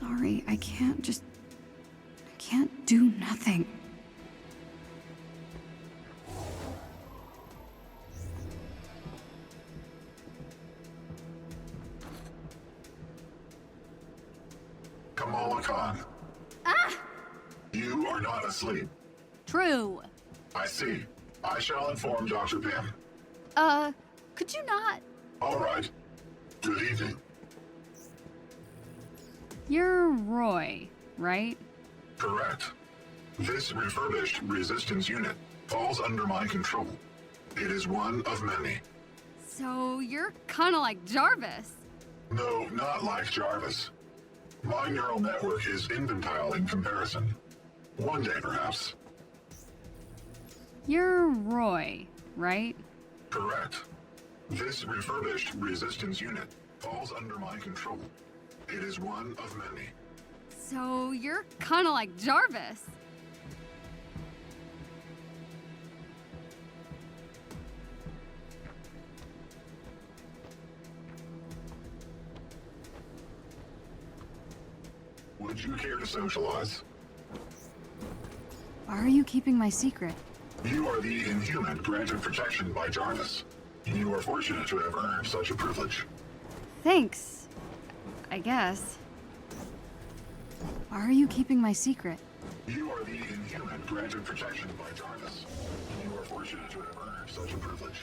sorry. I can't do nothing. Kamala Khan. Ah! You are not asleep. True. I see. I shall inform Dr. Pym. Could you not? All right. Good evening. You're Roy, right? Correct. This refurbished resistance unit falls under my control. It is one of many. So you're kinda like Jarvis. No, not like Jarvis. My neural network is infantile in comparison. One day, perhaps. You're Roy, right? Correct. This refurbished resistance unit falls under my control. It is one of many. So you're kinda like Jarvis. Would you care to socialize? Why are you keeping my secret? You are the inhuman granted protection by Jarvis. You are fortunate to have earned such a privilege. Thanks. I guess. Why are you keeping my secret? You are the inhuman granted protection by Jarvis. You are fortunate to have earned such a privilege.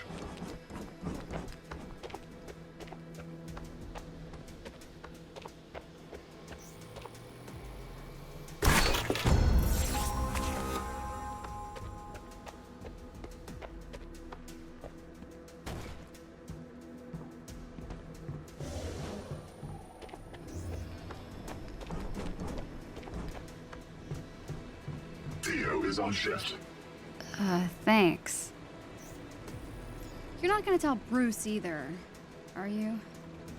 Theo is on shift. Thanks. You're not gonna tell Bruce either, are you?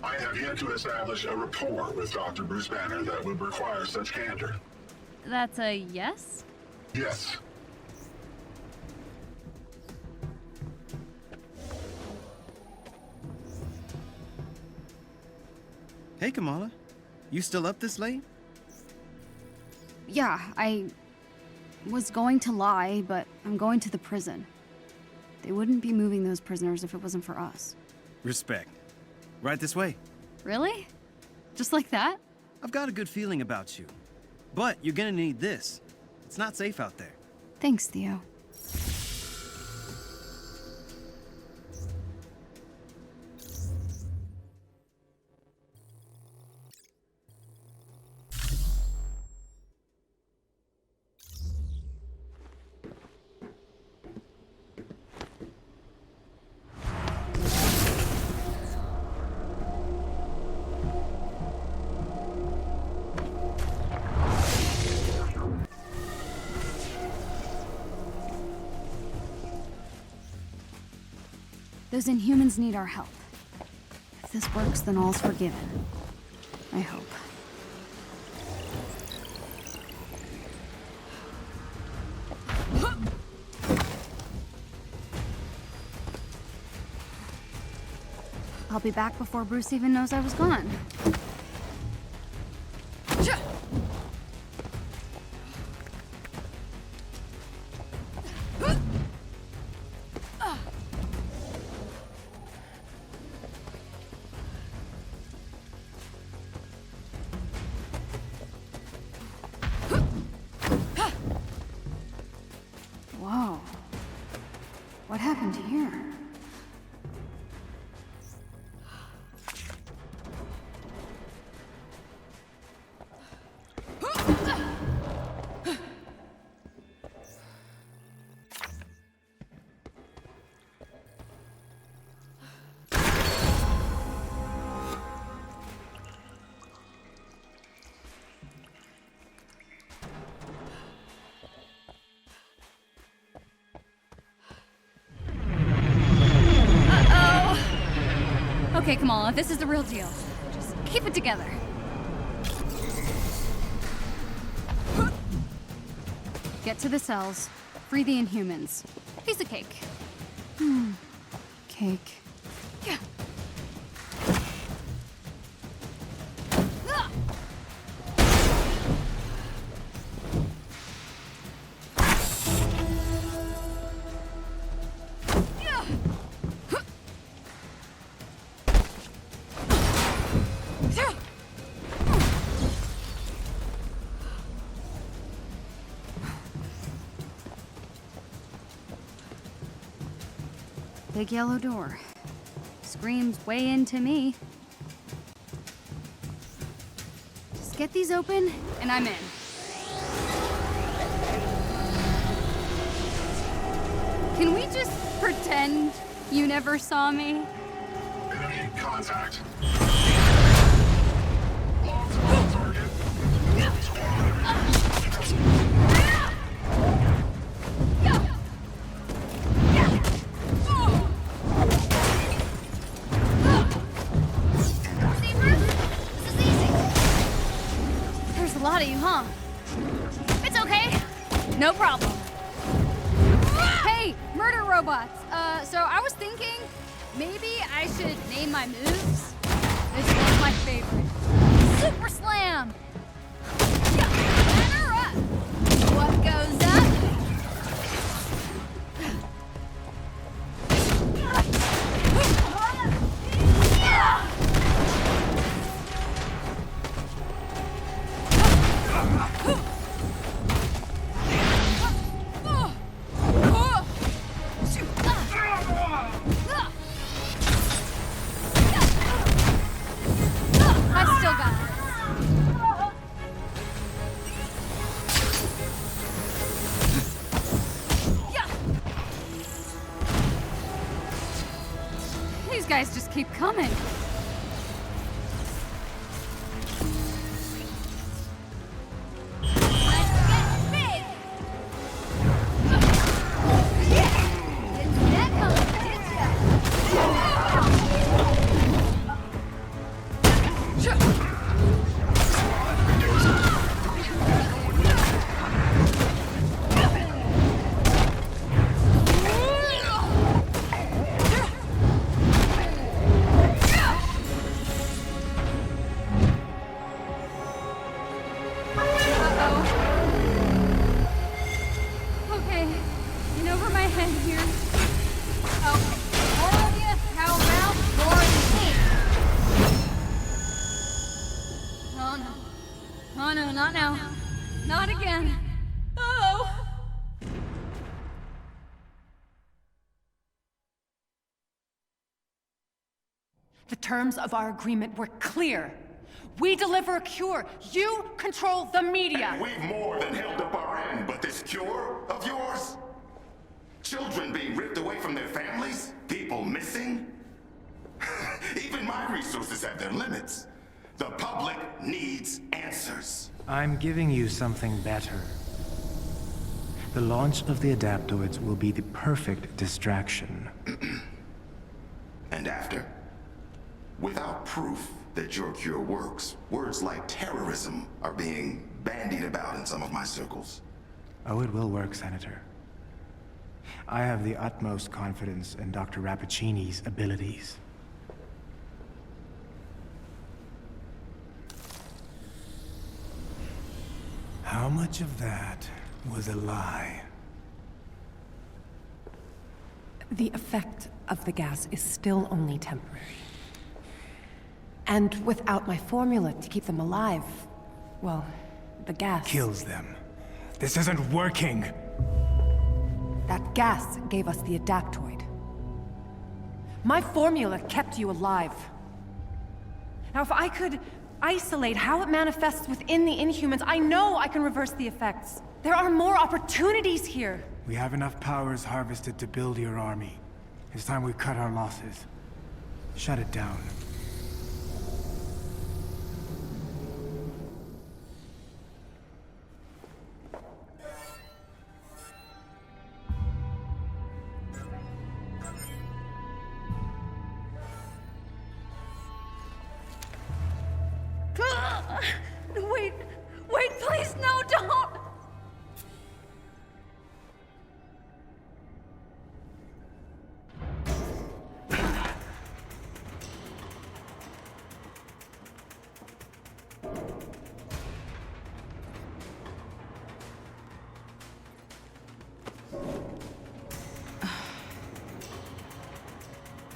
I have yet to establish a rapport with Dr. Bruce Banner that would require such candor. That's a yes? Yes. Hey, Kamala. You still up this late? Yeah, I was going to lie, but I'm going to the prison. They wouldn't be moving those prisoners if it wasn't for us. Respect. Right this way. Really? Just like that? I've got a good feeling about you. But you're gonna need this. It's not safe out there. Thanks, Theo. Those Inhumans need our help. If this works, then all's forgiven. I hope. I'll be back before Bruce even knows I was gone. Whoa. What happened here? Okay, Kamala, this is the real deal. Just keep it together. Get to the cells, free the Inhumans. Piece of cake. Cake. Yeah. Big yellow door. Screams way into me. Just get these open, and I'm in. Can we just pretend you never saw me? Enemy contact. Long target. See, Bruce? This is easy. There's a lot of you, huh? It's okay. No problem. Hey, murder robots. So I was thinking maybe I should name my moves. This one's my favorite. Super Slam. Banner up. What goes up? I still got this. These guys just keep coming. Okay, in over my head here. Oh, more of you, how about more of me? Oh no. Oh no, not now. Not again. Oh! The terms of our agreement were clear. We deliver a cure. You control the media. And we've more than held up our end, but this cure of yours? Children being ripped away from their families? People missing? Even my resources have their limits. The public needs answers. I'm giving you something better. The launch of the adaptoids will be the perfect distraction. And after? Without proof that your cure works, words like terrorism are being bandied about in some of my circles. Oh, it will work, Senator. I have the utmost confidence in Dr. Rappaccini's abilities. How much of that was a lie? The effect of the gas is still only temporary. And without my formula to keep them alive, well, the gas... Kills them. This isn't working! That gas gave us the adaptoid. My formula kept you alive. Now, if I could isolate how it manifests within the Inhumans, I know I can reverse the effects. There are more opportunities here. We have enough powers harvested to build your army. It's time we cut our losses. Shut it down. Wait, please, no, don't!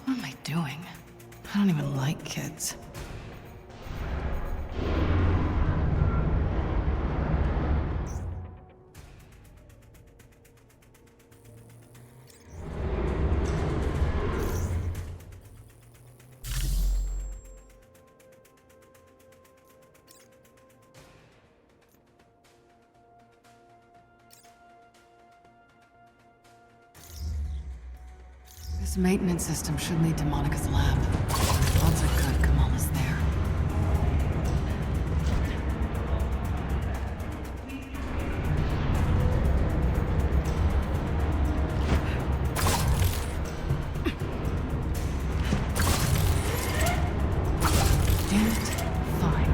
What am I doing? I don't even like kids. This maintenance system should lead to Monica's lab. Odds are good Kamala's there. Damn it. Fine.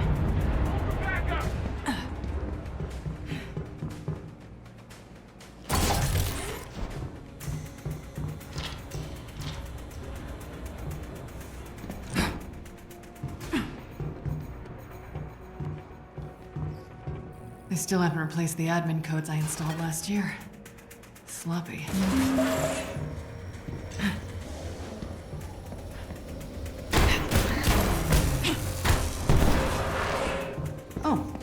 They still haven't replaced the admin codes I installed last year. Sloppy. Oh,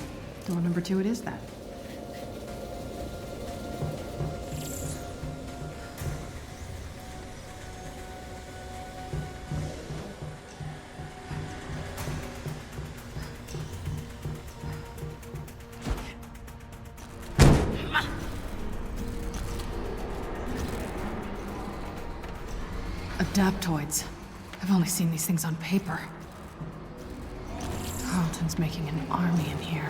door number 2 it is then. Adaptoids. I've only seen these things on paper. Carlton's making an army in here.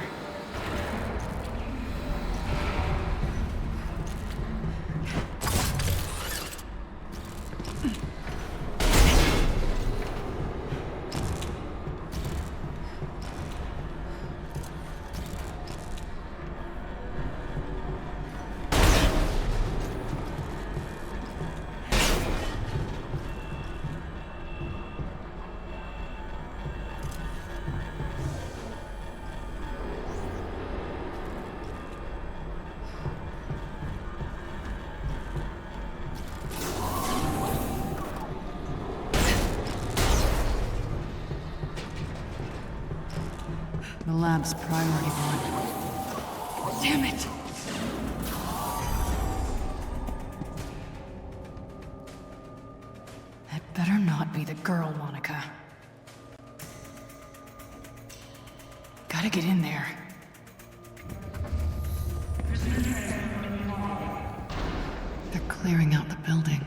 The lab's priority 1. Damn it! That better not be the girl, Monica. Gotta get in there. They're clearing out the building.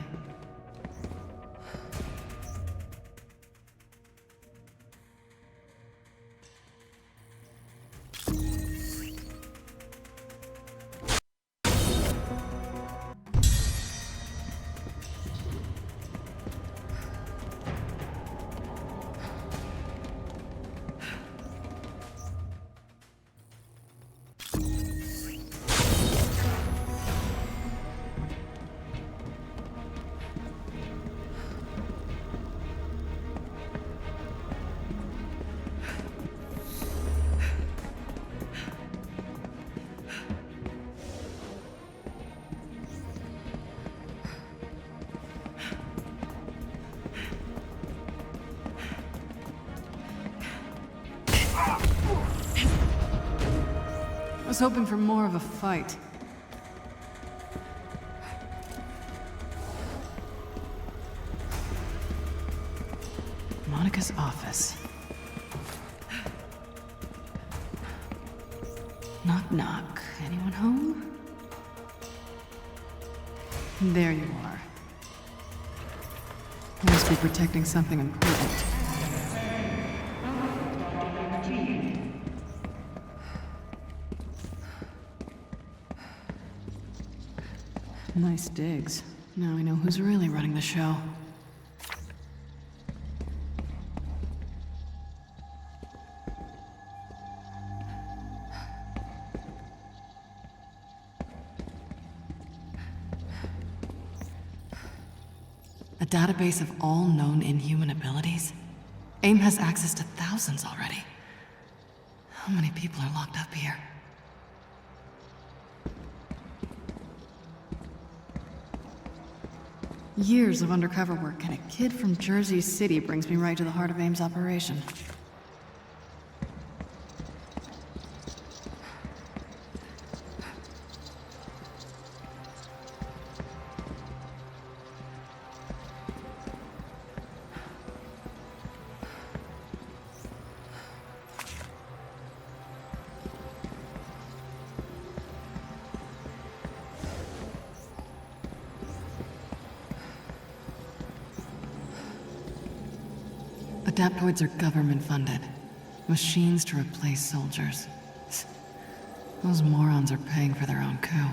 I was hoping for more of a fight. Monica's office. Knock, knock. Anyone home? There you are. Must be protecting something important. Nice digs. Now I know who's really running the show. A database of all known inhuman abilities? AIM has access to thousands already. How many people are locked up here? Years of undercover work, and a kid from Jersey City brings me right to the heart of AIM's operation. Adaptoids are government-funded. Machines to replace soldiers. Those morons are paying for their own coup.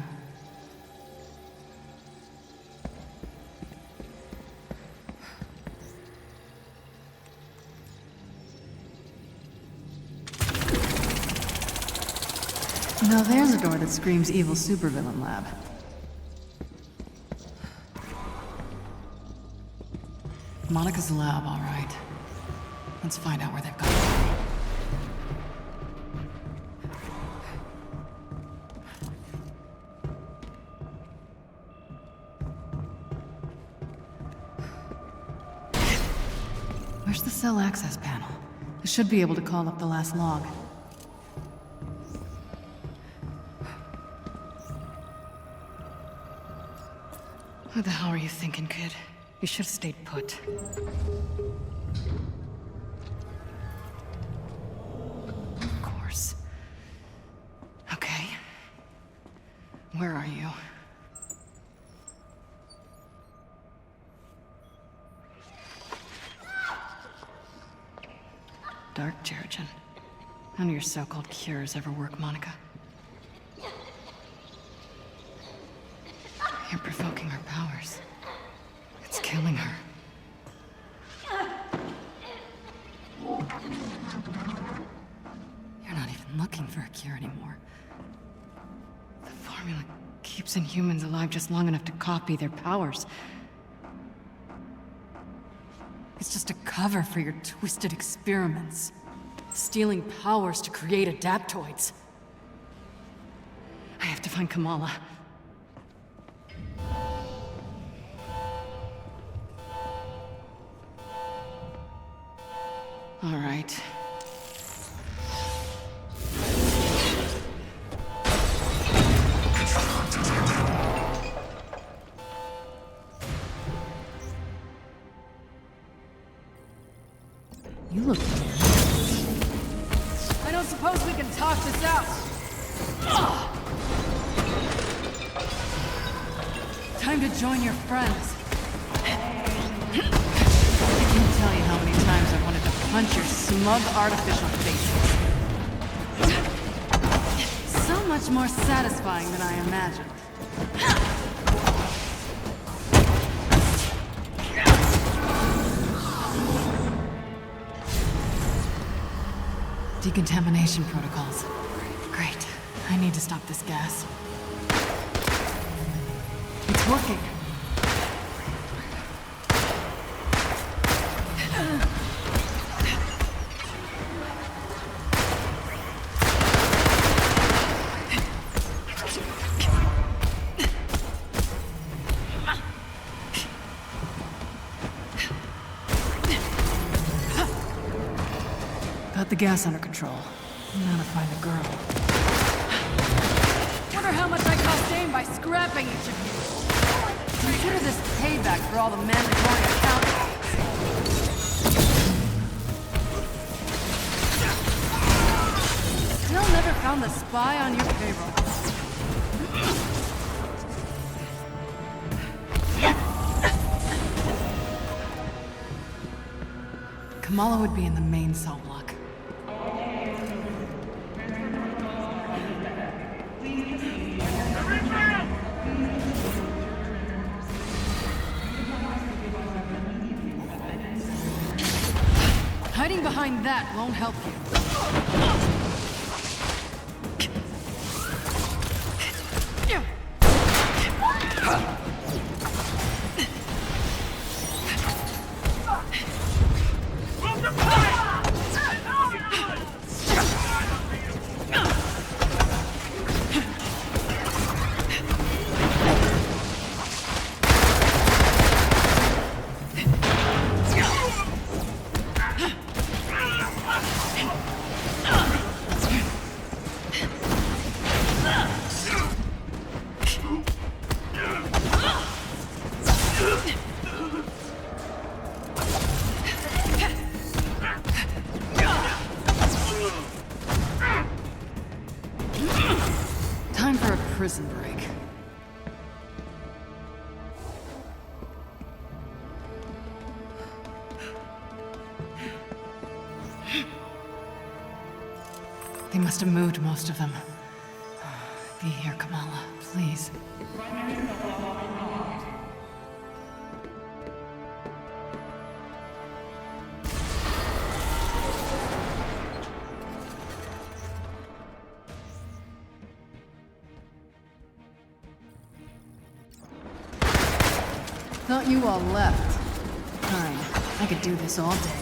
Now there's a door that screams evil supervillain lab. Monica's lab, all right. Let's find out where they've gone. Where's the cell access panel? I should be able to call up the last log. What the hell are you thinking, kid? You should have stayed put. Of course. Okay. Where are you? Dark Jerigen. None of your so-called cures ever work, Monica. You're provoking her powers. It's killing her. You're not even looking for a cure anymore. The formula keeps inhumans alive just long enough to copy their powers. It's just a cover for your twisted experiments. Stealing powers to create adaptoids. I have to find Kamala. All right. You look... I don't suppose we can talk this out. Time to join your friends. I can't tell you how many times I wanted to punch your smug artificial faces. So much more satisfying than I imagined. Decontamination protocols. Great. I need to stop this gas. It's working. Got the gas under control. Now to find the girl. Wonder how much I cost Dane by scrapping each of you. Consider this payback for all the mandatory accounting. Still never found the spy on your payroll. Kamala would be in the main cell block. Hiding behind that won't help you. They must have moved most of them. Be here, Kamala, please. Thought you all left. Fine. I could do this all day.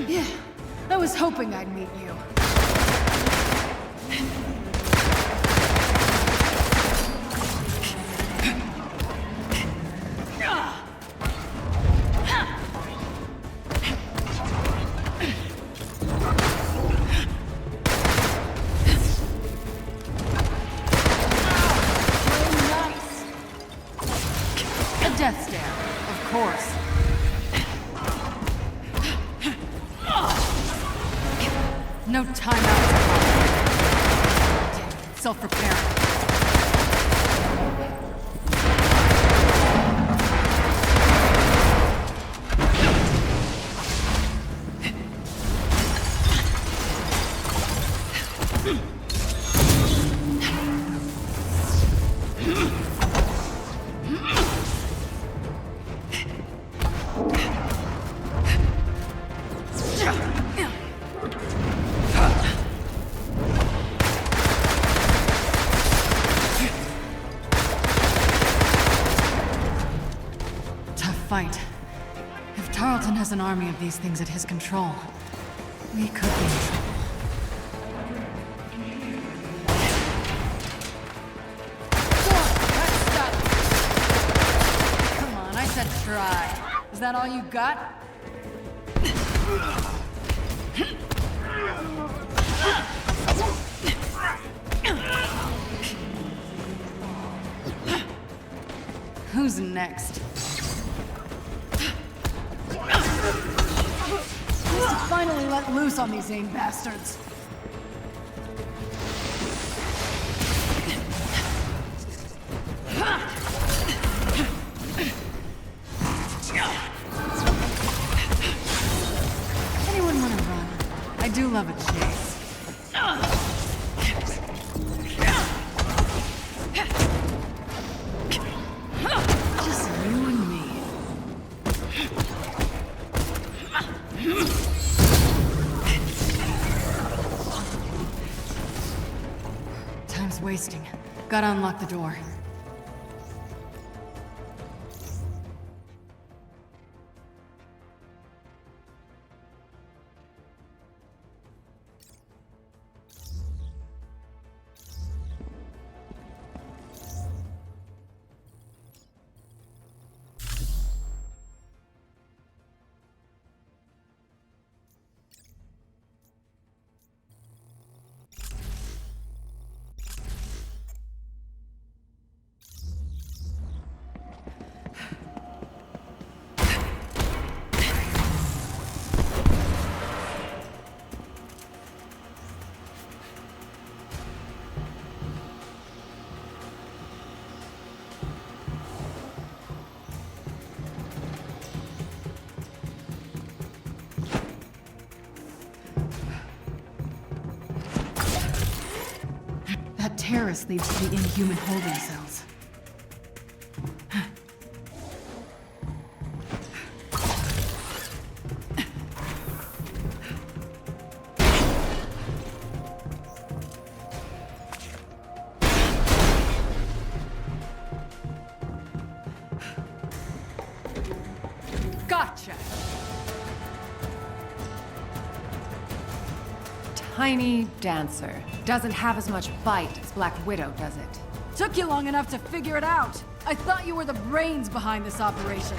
Yeah, I was hoping I'd meet you. Death stare, of course. No time out. Self-repair. Fight. If Tarleton has an army of these things at his control, we could be in trouble. Come on, I said try. Is that all you got? Who's next? Finally let loose on these AIM bastards. Anyone want to run? I do love a chase. Just you and me. Time's wasting. Gotta unlock the door. That terrace leads to the Inhuman holding cells. tiny dancer. Doesn't have as much bite as Black Widow, does it? Took you long enough to figure it out. I thought you were the brains behind this operation.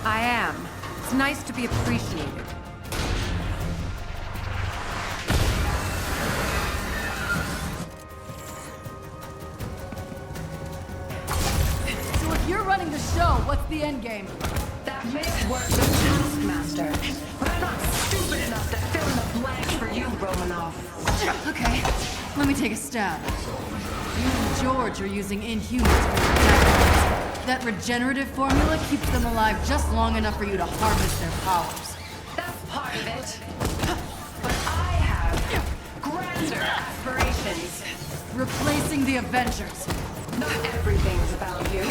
I am. It's nice to be appreciated. So if you're running the show, what's the end game? That may have worked with Taskmaster, but I'm not stupid enough to fill in the blanks for you, Romanov. Okay, let me take a stab. You and George are using Inhumans for your tactics. That regenerative formula keeps them alive just long enough for you to harvest their powers. That's part of it. But I have grander aspirations. Replacing the Avengers. Not everything's about you.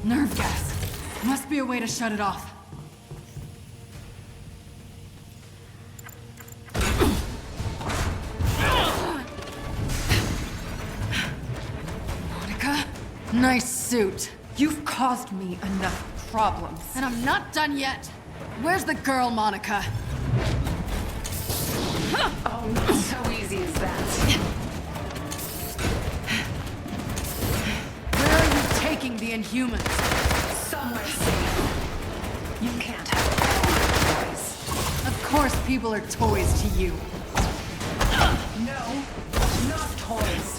Nerve gas. Must be a way to shut it off. Monica? Nice suit. You've caused me enough problems. And I'm not done yet. Where's the girl, Monica? Oh, not so easy as that. Where are you taking the Inhumans? Somewhere safe. You can't have all my toys. Of course people are toys to you. No, not toys.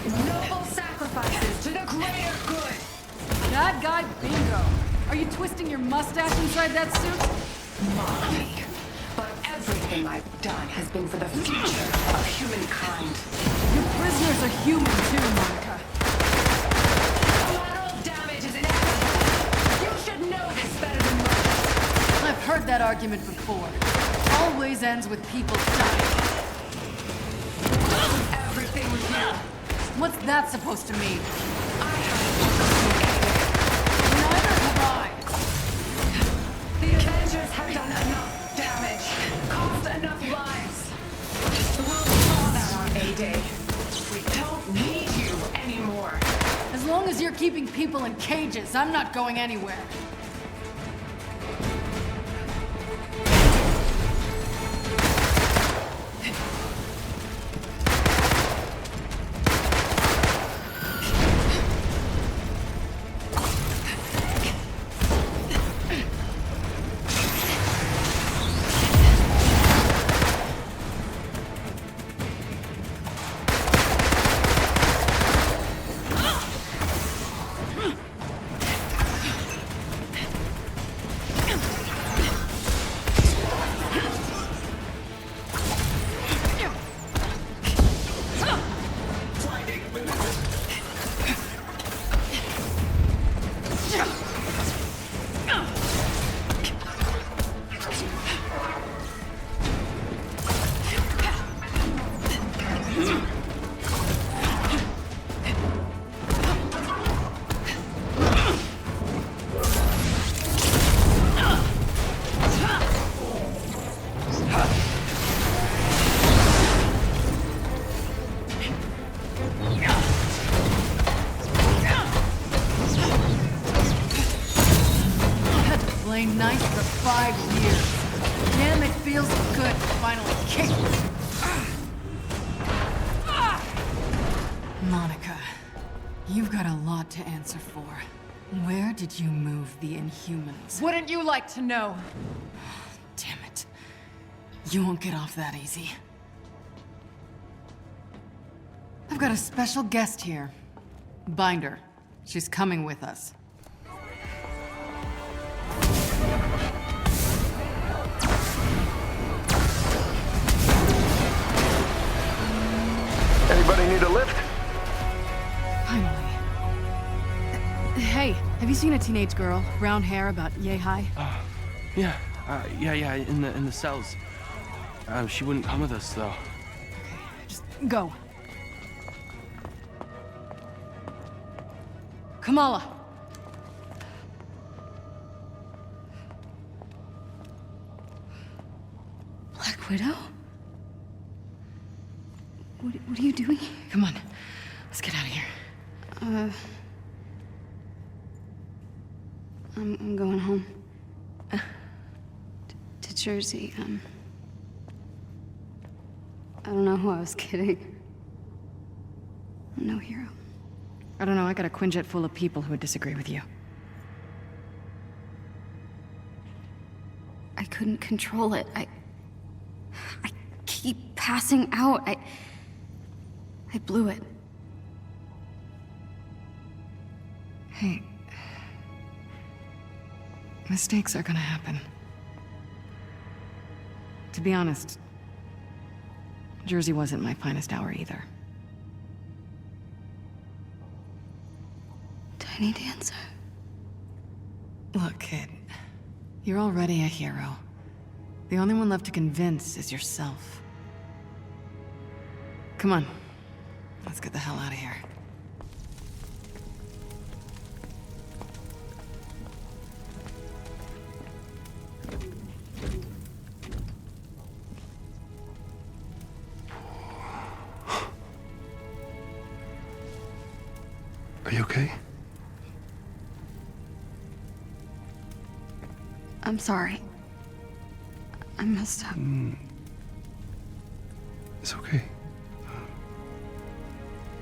Noble sacrifices to the greater good. Bad guy bingo. Are you twisting your mustache inside that suit? Molly. But everything I've done has been for the future of humankind. Your prisoners are human too, Monica. Collateral damage is inevitable. You should know this better than most. I've heard that argument before. Always ends with people dying. Everything with you. What's that supposed to mean? I have Neither have I. The Avengers have done enough damage, caused enough lives. We'll saw that on A-Day. We don't need you anymore. As long as you're keeping people in cages, I'm not going anywhere. 5 years. Damn, it feels good to finally kick you. Monica, you've got a lot to answer for. Where did you move the Inhumans? Wouldn't you like to know? Damn it. You won't get off that easy. I've got a special guest here. Binder. She's coming with us. Anybody need a lift? Finally. Hey, have you seen a teenage girl? Brown hair, about yay high? Yeah, in the cells. She wouldn't come with us, though. Just go. Kamala! Black Widow? What are you doing? Come on, let's get out of here. I'm going home. To Jersey. I don't know who I was kidding. I'm no hero. I don't know, I got a Quinjet full of people who would disagree with you. I couldn't control it. I keep passing out. I blew it. Hey, mistakes are gonna happen. To be honest, Jersey wasn't my finest hour either. Tiny Dancer. Look, kid, you're already a hero. The only one left to convince is yourself. Come on, let's get the hell out of here. Are you okay? I'm sorry. I messed up. It's okay.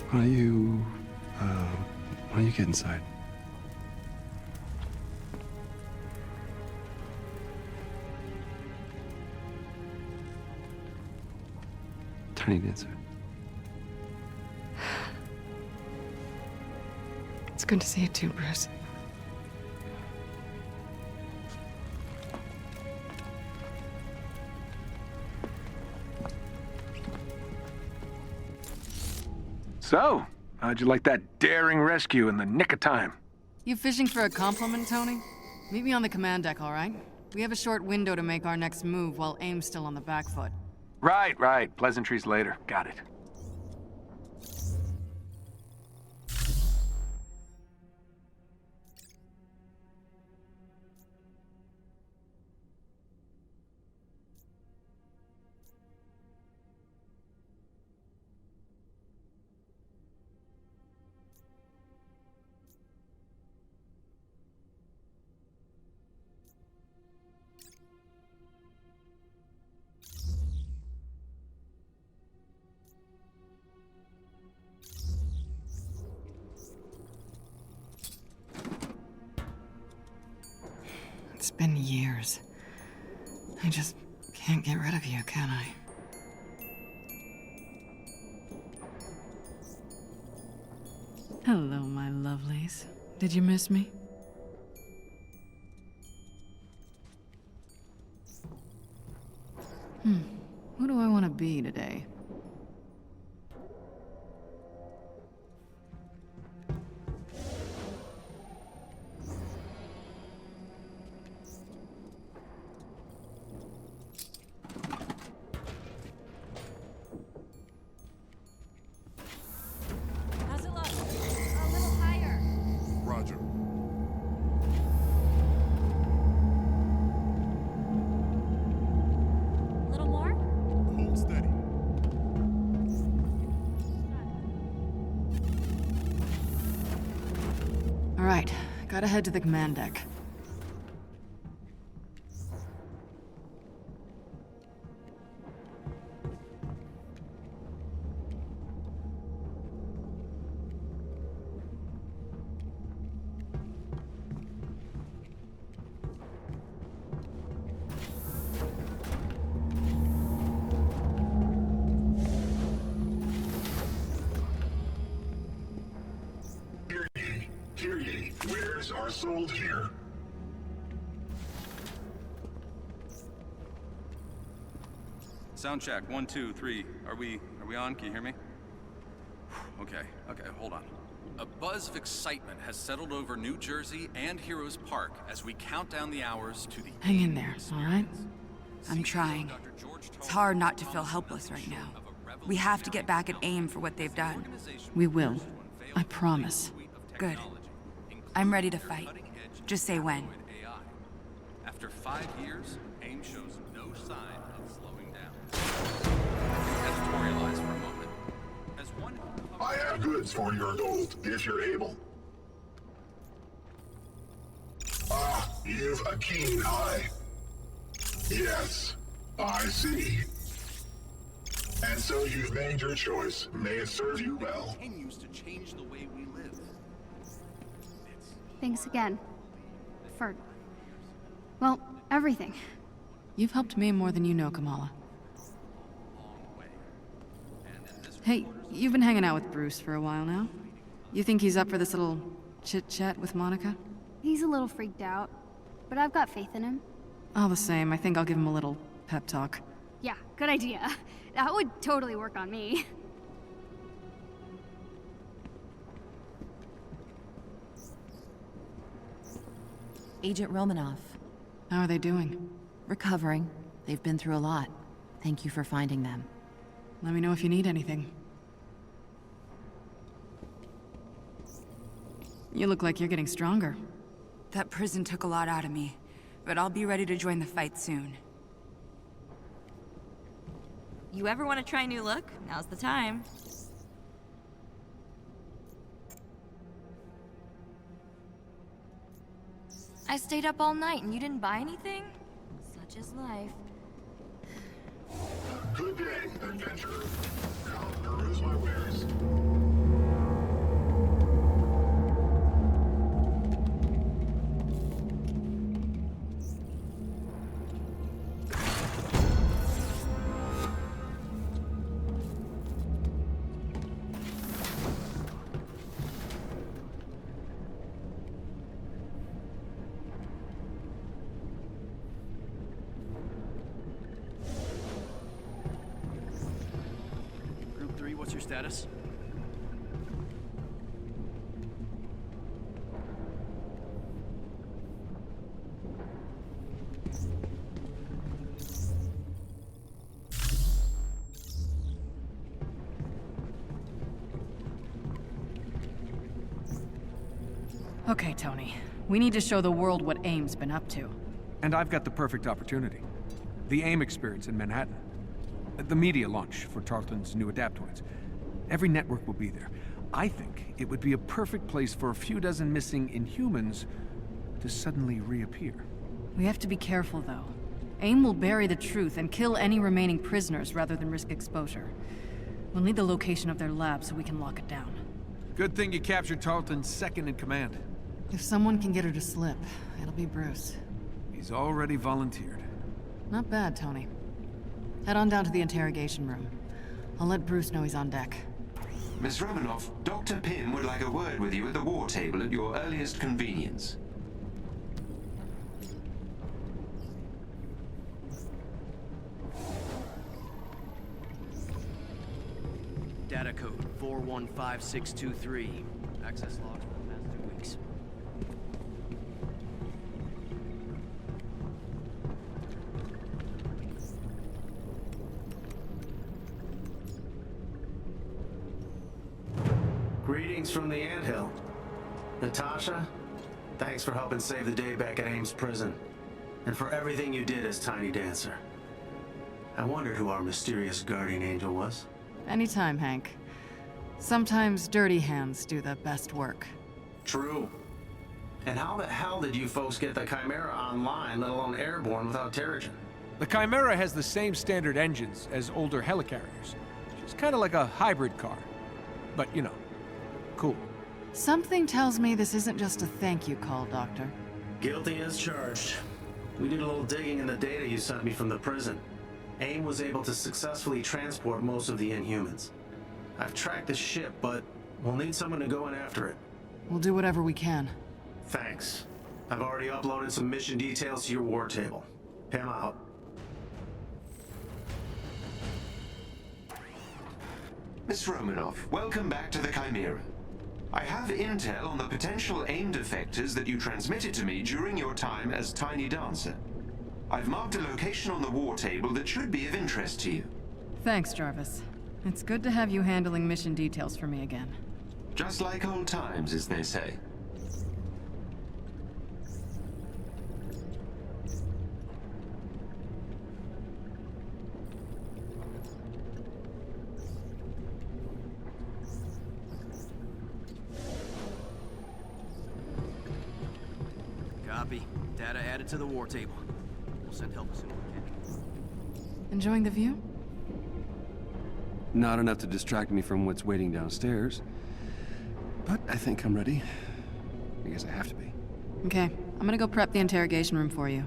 Why don't you get inside? Tiny Dancer. It's good to see you too, Bruce. So, how'd you like that daring rescue in the nick of time? You fishing for a compliment, Tony? Meet me on the command deck, all right? We have a short window to make our next move while AIM's still on the back foot. Right. Pleasantries later. Got it. It's been years. I just can't get rid of you, can I? Hello, my lovelies. Did you miss me? Who do I want to be today? How's it look? A little higher. Roger. A little more? Hold steady. All right, gotta head to the command deck. Sold here. Sound check, 1, 2, 3. Are we on? Can you hear me? Okay, hold on. A buzz of excitement has settled over New Jersey and Heroes Park as we count down the hours to the... Hang in there, all right? I'm trying. It's hard not to feel helpless right now. We have to get back at AIM for what they've done. We will. I promise. Good. I'm ready to fight. Just say when. After 5 years, AIM shows no sign of slowing down. Editorialize for a moment. As one... I have goods for your gold, if you're able. Ah, you've a keen eye. Yes, I see. And so you've made your choice. May it serve you well. Continues to change the way we live. Thanks again. For... well, everything. You've helped me more than you know, Kamala. Hey, you've been hanging out with Bruce for a while now. You think he's up for this little chit-chat with Monica? He's a little freaked out, but I've got faith in him. All the same, I think I'll give him a little pep talk. Yeah, good idea. That would totally work on me. Agent Romanov. How are they doing? Recovering. They've been through a lot. Thank you for finding them. Let me know if you need anything. You look like you're getting stronger. That prison took a lot out of me, but I'll be ready to join the fight soon. You ever want to try a new look? Now's the time. I stayed up all night and you didn't buy anything? Such is life. Good day, adventurer. Come peruse my wares. What's your status? Okay, Tony. We need to show the world what AIM's been up to. And I've got the perfect opportunity. The AIM experience in Manhattan. The media launch for Tarleton's new adaptoids. Every network will be there. I think it would be a perfect place for a few dozen missing Inhumans to suddenly reappear. We have to be careful, though. AIM will bury the truth and kill any remaining prisoners rather than risk exposure. We'll need the location of their lab so we can lock it down. Good thing you captured Tarleton's second in command. If someone can get her to slip, it'll be Bruce. He's already volunteered. Not bad, Tony. Head on down to the interrogation room. I'll let Bruce know he's on deck. Miss Romanoff, Dr. Pym would like a word with you at the war table at your earliest convenience. Data code 415623. Access logs for the past 2 weeks. Greetings from the anthill. Natasha, thanks for helping save the day back at Ames Prison. And for everything you did as Tiny Dancer. I wondered who our mysterious guardian angel was. Anytime, Hank. Sometimes dirty hands do the best work. True. And how the hell did you folks get the Chimera online, let alone airborne, without Terrigen? The Chimera has the same standard engines as older helicarriers. She's kind of like a hybrid car. But, you know, cool. Something tells me this isn't just a thank you call, Doctor. Guilty as charged. We did a little digging in the data you sent me from the prison. AIM was able to successfully transport most of the Inhumans. I've tracked the ship, but we'll need someone to go in after it. We'll do whatever we can. Thanks. I've already uploaded some mission details to your war table. Pim out. Miss Romanoff, welcome back to the Chimera. I have intel on the potential AIM defectors that you transmitted to me during your time as Tiny Dancer. I've marked a location on the war table that should be of interest to you. Thanks, Jarvis. It's good to have you handling mission details for me again. Just like old times, as they say. Copy. Data added to the war table. We'll send help as soon as we can. Enjoying the view? Not enough to distract me from what's waiting downstairs. But I think I'm ready. I guess I have to be. Okay, I'm gonna go prep the interrogation room for you.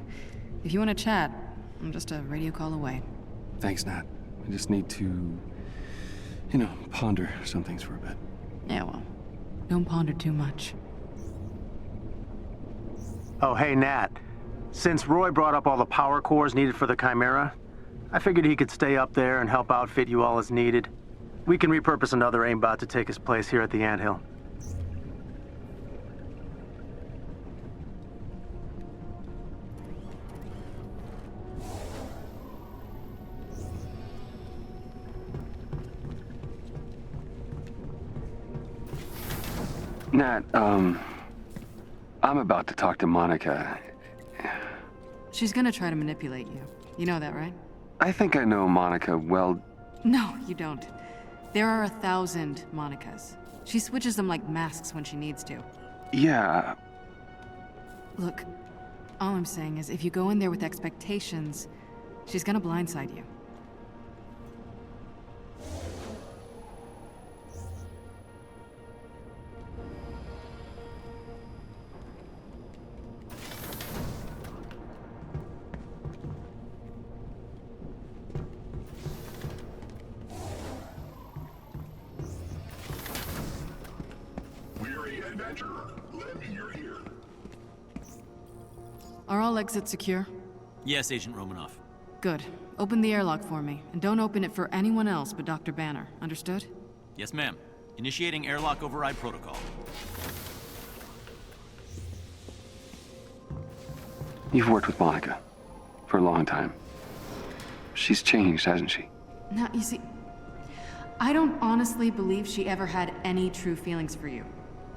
If you want to chat, I'm just a radio call away. Thanks, Nat. I just need to, ponder some things for a bit. Yeah, well, don't ponder too much. Oh, hey, Nat. Since Roy brought up all the power cores needed for the Chimera, I figured he could stay up there and help outfit you all as needed. We can repurpose another aimbot to take his place here at the anthill. Nat, I'm about to talk to Monica. She's gonna try to manipulate you. You know that, right? I think I know Monica well. No, you don't. There are 1,000 Monicas. She switches them like masks when she needs to. Yeah. Look, all I'm saying is if you go in there with expectations, she's gonna blindside you. Are all exits secure? Yes, Agent Romanoff. Good. Open the airlock for me, and don't open it for anyone else but Dr. Banner. Understood? Yes, ma'am. Initiating airlock override protocol. You've worked with Monica for a long time. She's changed, hasn't she? Now, you see, I don't honestly believe she ever had any true feelings for you.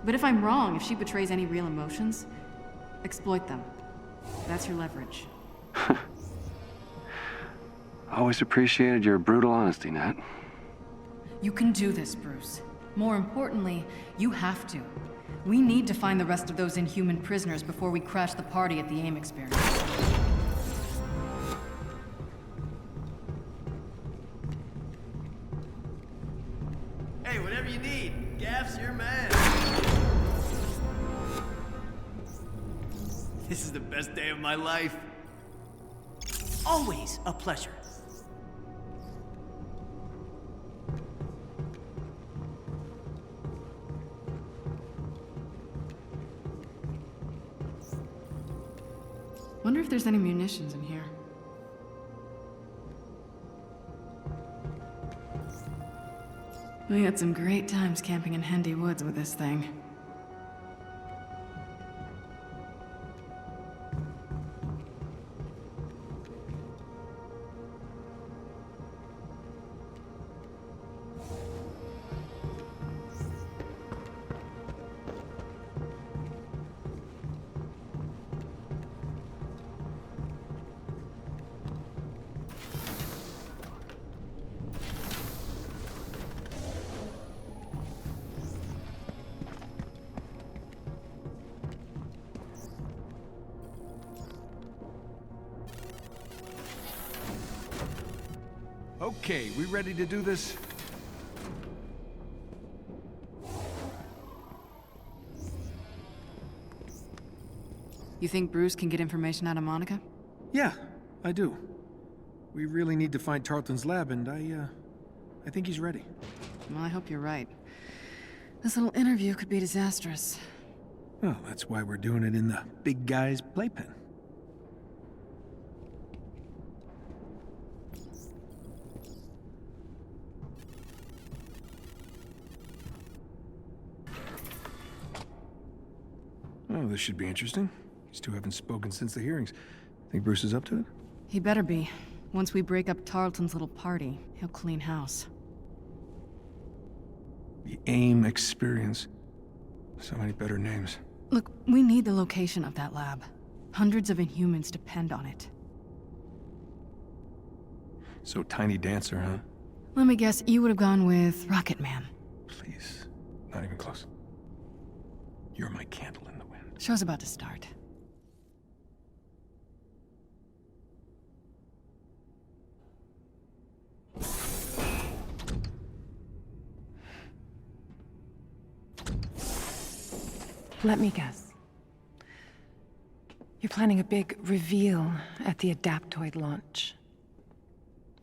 But if I'm wrong, if she betrays any real emotions, exploit them. That's your leverage. Always appreciated your brutal honesty, Nat. You can do this, Bruce. More importantly, you have to. We need to find the rest of those inhuman prisoners before we crash the party at the AIM experience. Hey, whatever you need. Gaff's your man. This is the best day of my life. Always a pleasure. Wonder if there's any munitions in here. We had some great times camping in Hendy Woods with this thing. Okay, we ready to do this? You think Bruce can get information out of Monica? Yeah, I do. We really need to find Tarleton's lab, and I think he's ready. Well, I hope you're right. This little interview could be disastrous. Well, that's why we're doing it in the big guy's playpen. Oh, this should be interesting. These two haven't spoken since the hearings. Think Bruce is up to it? He better be. Once we break up Tarleton's little party, he'll clean house. The AIM experience. So many better names. Look, we need the location of that lab. Hundreds of Inhumans depend on it. So Tiny Dancer, huh? Let me guess, you would have gone with Rocket Man. Please. Not even close. You're my candle in the wind. Show's about to start. Let me guess. You're planning a big reveal at the Adaptoid launch.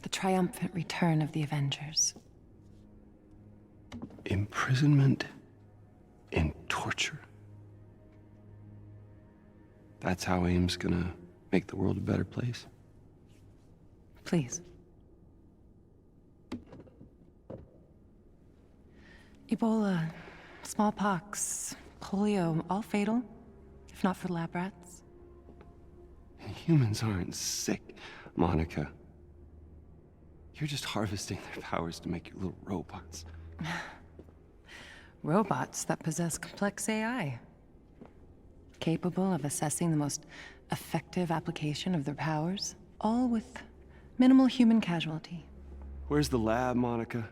The triumphant return of the Avengers. Imprisonment and torture. That's how AIM's gonna make the world a better place. Please. Ebola, smallpox, polio, all fatal, if not for lab rats. Humans aren't sick, Monica. You're just harvesting their powers to make your little robots. Robots that possess complex AI. Capable of assessing the most effective application of their powers, all with minimal human casualty. Where's the lab, Monica?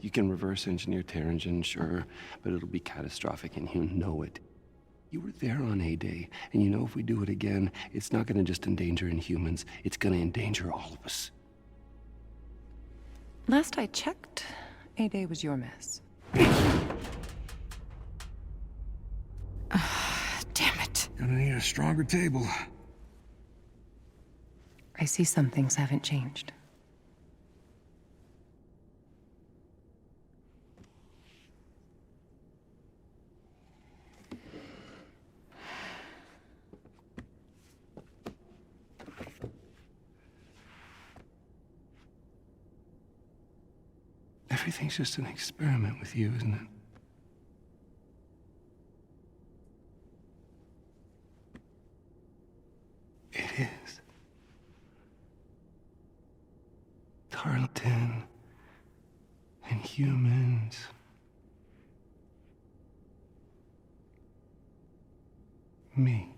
You can reverse engineer Terrigen, sure, but it'll be catastrophic and you know it. You were there on A-Day, and you know if we do it again, it's not gonna just endanger Inhumans, it's gonna endanger all of us. Last I checked, A-Day was your mess. Damn it. Gonna need a stronger table. I see some things haven't changed. Everything's just an experiment with you, isn't it? It is. Tarleton and humans. Me.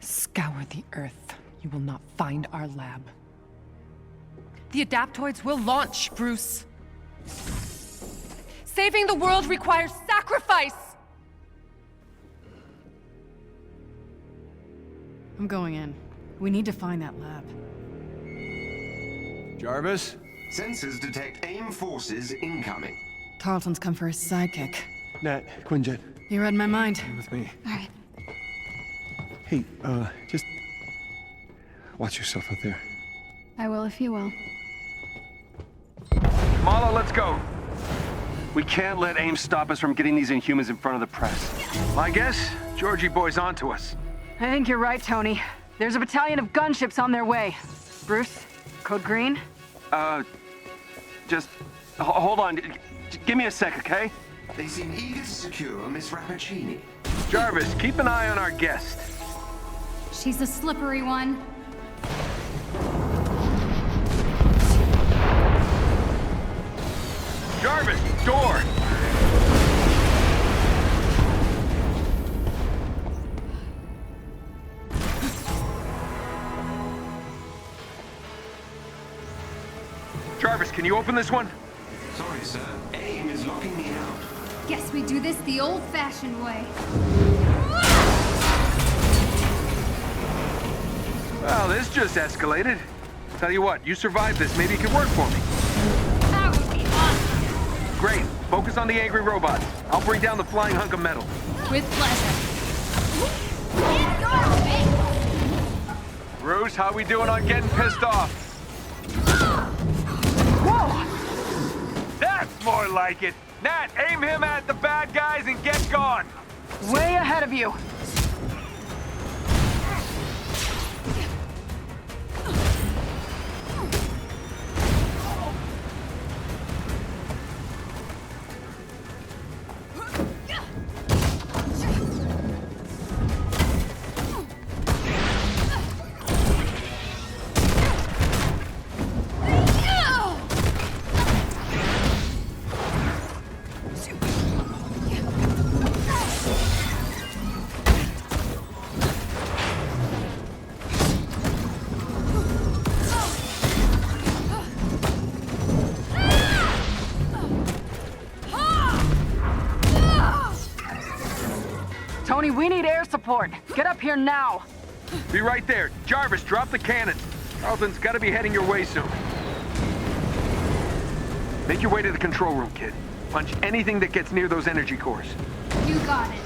Scour the Earth. You will not find our lab. The Adaptoids will launch, Bruce. Saving the world requires sacrifice! I'm going in. We need to find that lab. Jarvis? Sensors detect AIM forces incoming. Tarleton's come for his sidekick. Nat, Quinjet. You read my mind. Stay with me. All right. Hey, just watch yourself out there. I will if you will. Mala, let's go. We can't let AIM stop us from getting these Inhumans in front of the press. My guess, Georgie boy's onto us. I think you're right, Tony. There's a battalion of gunships on their way. Bruce, code green? Just hold on. Just give me a sec, okay? They seem eager to secure Miss Rappaccini. Jarvis, keep an eye on our guest. She's the slippery one. Jarvis, door! Jarvis, can you open this one? Sorry, sir. AIM is locking me out. Guess we do this the old-fashioned way. Well, this just escalated. Tell you what, you survived this. Maybe it could work for me. That would be awesome. Great. Focus on the angry robots. I'll bring down the flying hunk of metal. With pleasure. Bruce, how we doing on getting pissed off? Whoa! That's more like it. Nat, aim him at the bad guys and get gone. Way ahead of you. Tony, we need air support. Get up here now. Be right there. Jarvis, drop the cannon. Tarleton's gotta be heading your way soon. Make your way to the control room, kid. Punch anything that gets near those energy cores. You got it.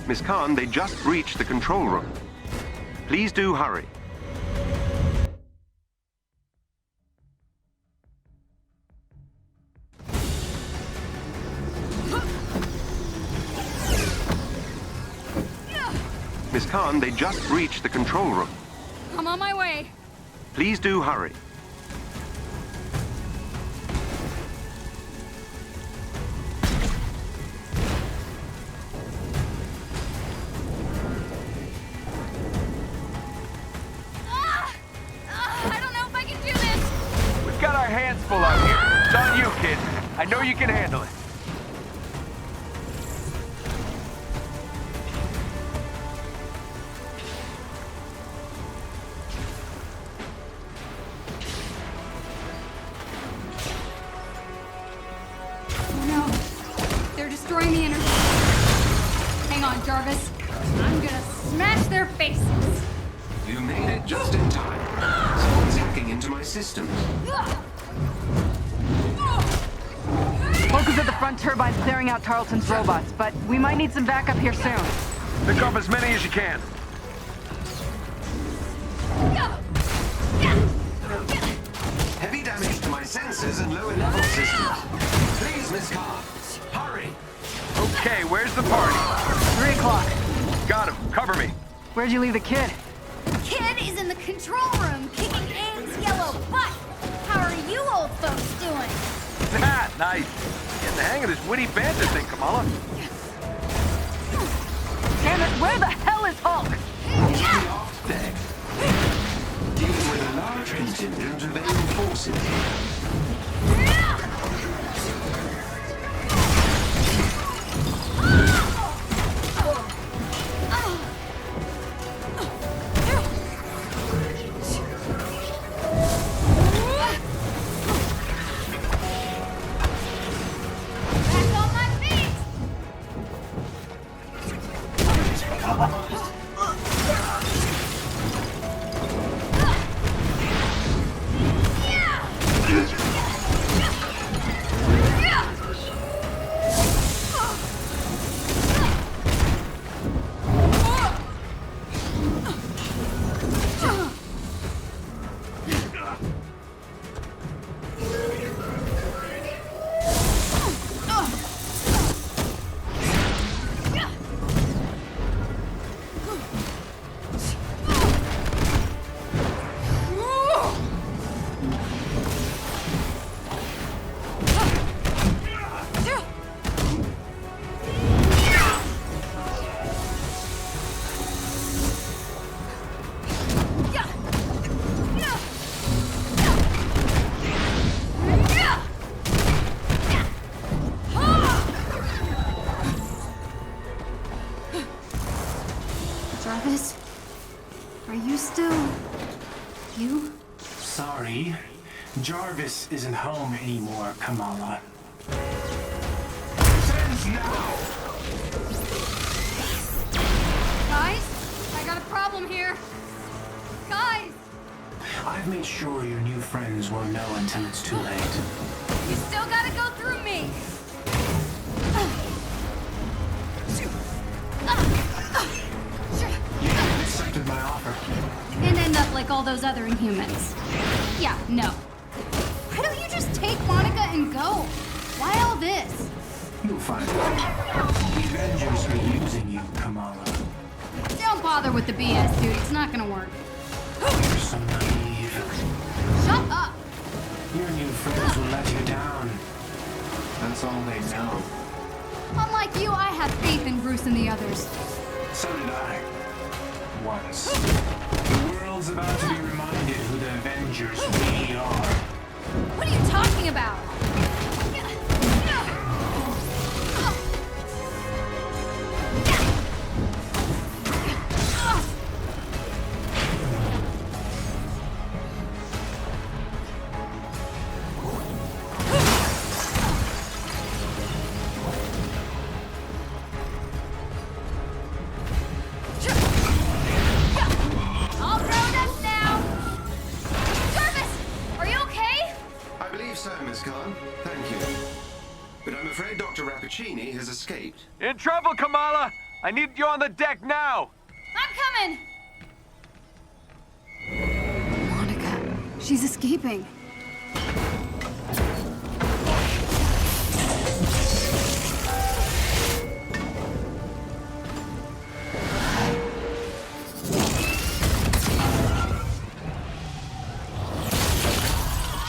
Miss Khan, they just breached the control room. Please do hurry. Miss Khan, they just breached the control room. I'm on my way. Please do hurry. I don't know if I can do this. We've got our hands full out here. It's on you, kid. I know you can handle it. Oh no. They're destroying the energy. Hang on, Jarvis. I'm gonna smash their faces. You made it just in time. Someone's hacking into my system. Focus at the front turbines clearing out Tarleton's robots, but we might need some backup here soon. Pick up as many as you can. Heavy damage to my sensors and lower level systems. Please, Miss Khan, hurry. Okay, where's the party? 3 o'clock. Got him. Cover me. Where'd you leave the kid? Kid is in the control room kicking Aim's yellow butt. How are you old folks doing? Nice. Getting the hang of this witty banter thing, Kamala. Damn it, where the hell is Hulk? Off deck. Dealing with a large contingent of alien forces. Back on my feet. Jarvis? Are you still... you? Sorry. Jarvis isn't home anymore, Kamala. Sends now! Guys, I got a problem here. Guys! I've I've made sure your new friends won't know until it's too late. You still gotta go through me. You accepted my offer. And end up like all those other Inhumans. Yeah, no. Why don't you just take Monica and go? Why all this? You'll find out. The Avengers are using you, Kamala. Don't bother with the BS, dude. It's not gonna work. You're so naive. Shut up! Your new friends will let you down. That's all they know. Unlike you, I have faith in Bruce and the others. So did I. Once. The world's about to be reminded who the Avengers really are. What are you talking about? All grown up now. Jarvis, are you okay? I believe so, Miss Khan. Thank you. But I'm afraid Dr. Rappaccini has escaped. In trouble, Kamala! I need you on the deck now! I'm coming. Monica, she's escaping.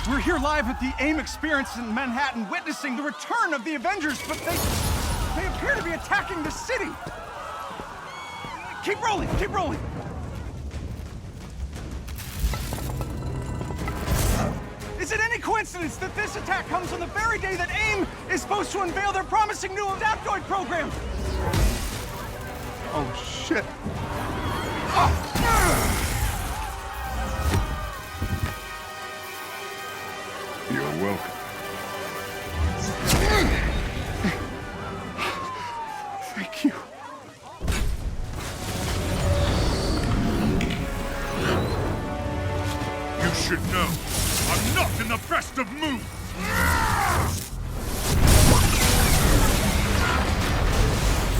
We're here live at the AIM experience in Manhattan, witnessing the return of the Avengers, but they appear to be attacking the city. Keep rolling, keep rolling. Is it any coincidence that this attack comes on the very day that AIM is supposed to unveil their promising new Adaptoid program? Oh, shit. You're welcome. Thank you. You should know, I'm not in the best of moods!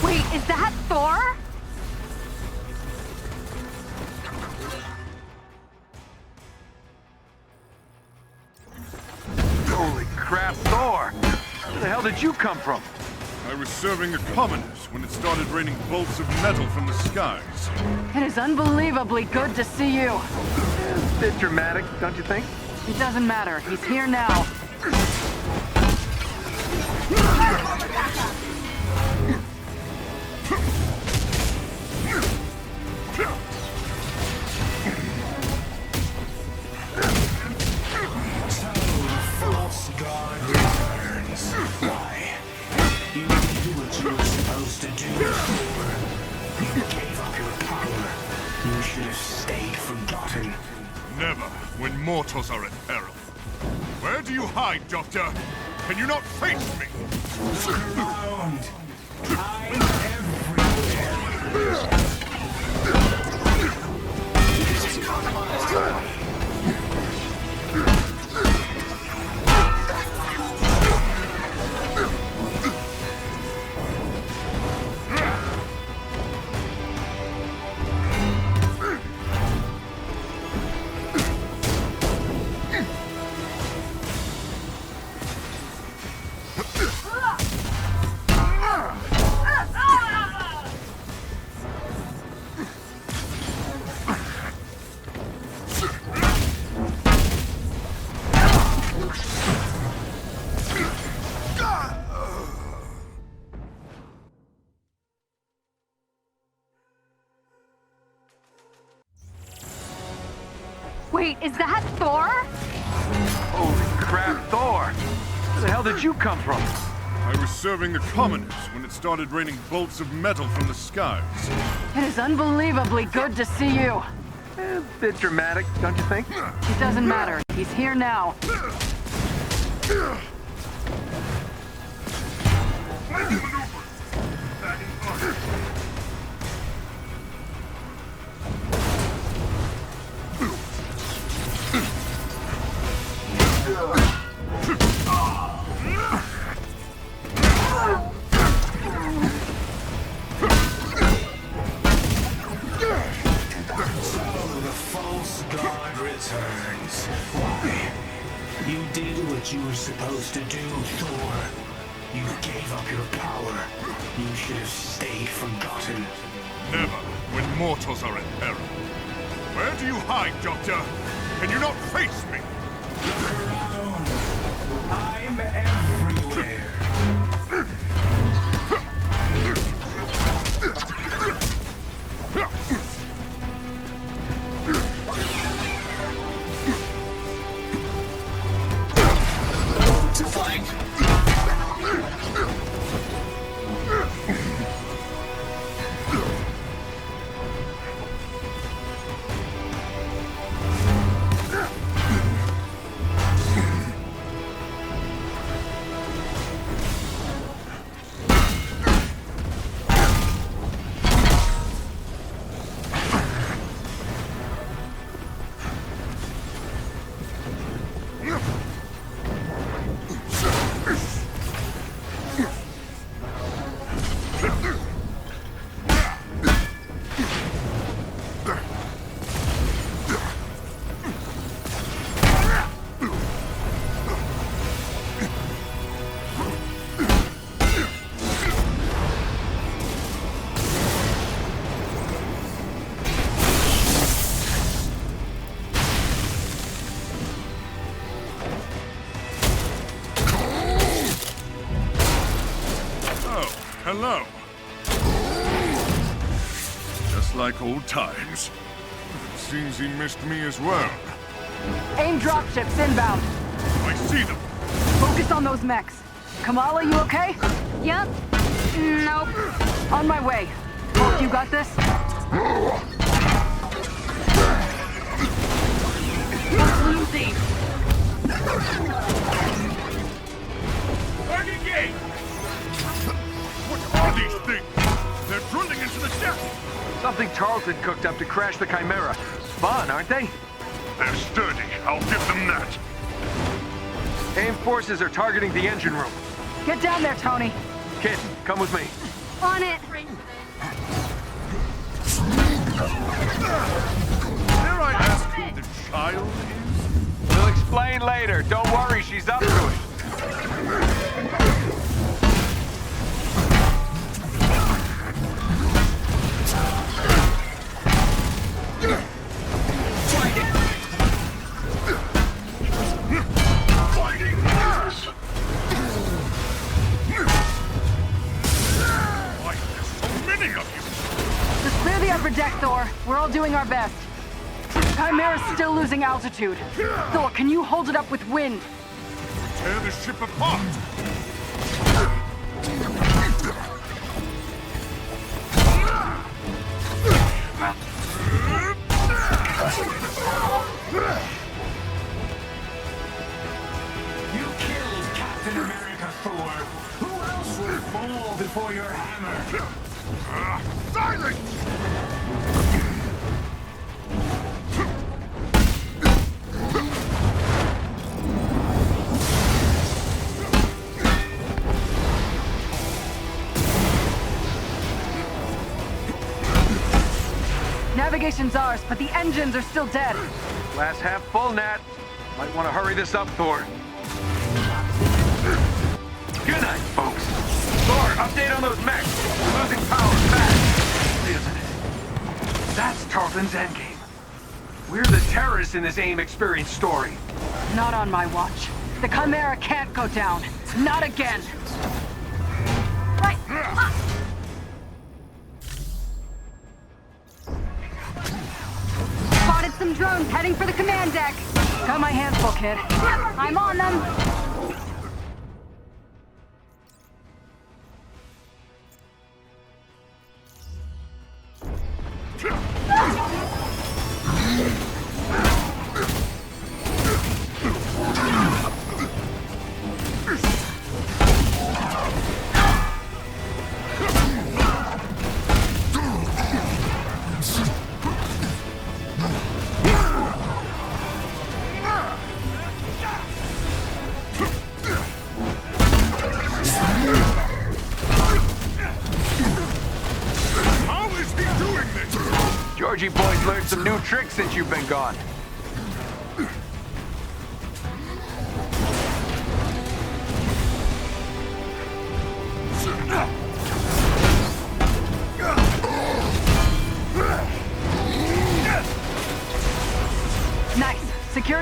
Wait, is that Thor? Holy crap, Thor! Where the hell did you come from? I was serving the commoners when it started raining bolts of metal from the skies. It is unbelievably good to see you. A bit dramatic, don't you think? It doesn't matter. He's here now. False god returns. Why? You didn't do what you were supposed to do. You gave up your power. You should have stayed forgotten. Never, when mortals are at peril. Where do you hide, Doctor? Can you not face me? Look around. I'm everywhere. This is compromised. Wait, is that Thor? Holy crap, Thor! Where the hell did you come from? I was serving the commoners when it started raining bolts of metal from the skies. It is unbelievably good to see you. A bit dramatic, don't you think? It doesn't matter. He's here now. supposed to do, Thor? You gave up your power. You should have stayed forgotten. Never, when mortals are in peril. Where do you hide, Doctor? Can you not face me? Look around. I'm everywhere. To fight. Hello. Just like old times. It seems he missed me as well. AIM dropships inbound. I see them. Focus on those mechs. Kamala, you okay? Yep. Nope. On my way. Hulk, you got this? Lucy. Target gate! What are these things? They're drilling into the depth. Something Tarleton cooked up to crash the Chimera. Fun, aren't they? They're sturdy. I'll give them that. AIM forces are targeting the engine room. Get down there, Tony. Kid, come with me. On it. Dare I ask who the child is? We'll explain later. Don't worry, she's up to it. Deck, Thor. We're all doing our best. Chimera's still losing altitude. Thor, can you hold it up with wind? Tear the ship apart! You killed Captain America, Thor. Who else will fall before your hammer? Silence! Navigation's ours, but the engines are still dead. Glass half full, Nat. Might want to hurry this up, Thor. Good night, folks. Thor, update on those mechs. We're losing power fast, isn't it? That's Tarleton's endgame. We're the terrorists in this AIM experience story. Not on my watch. The Chimera can't go down. Not again. Right. Spotted some drones heading for the command deck. Got my hands full, kid. Yep, I'm on them. Georgie boy's learned some new tricks since you've been gone.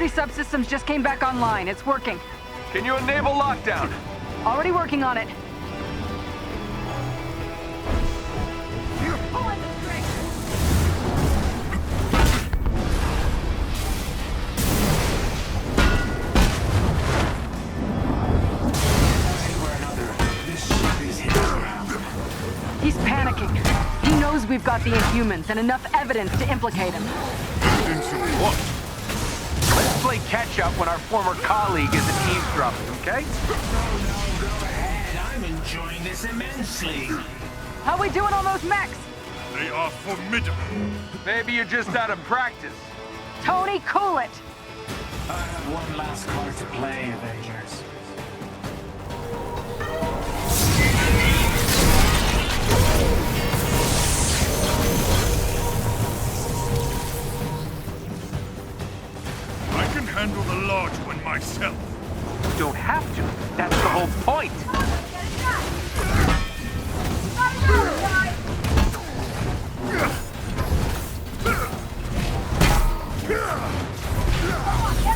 Security subsystems just came back online. It's working. Can you enable lockdown? Already working on it. He's panicking. He knows we've got the Inhumans and enough evidence to implicate him. What? Let's play catch-up when our former colleague isn't eavesdropping, okay? Go ahead. I'm enjoying this immensely. How we doing on those mechs? They are formidable. Maybe you're just out of practice. Tony, cool it. I have one last card to play, Avengers. I can handle the large one myself. You don't have to. That's the whole point.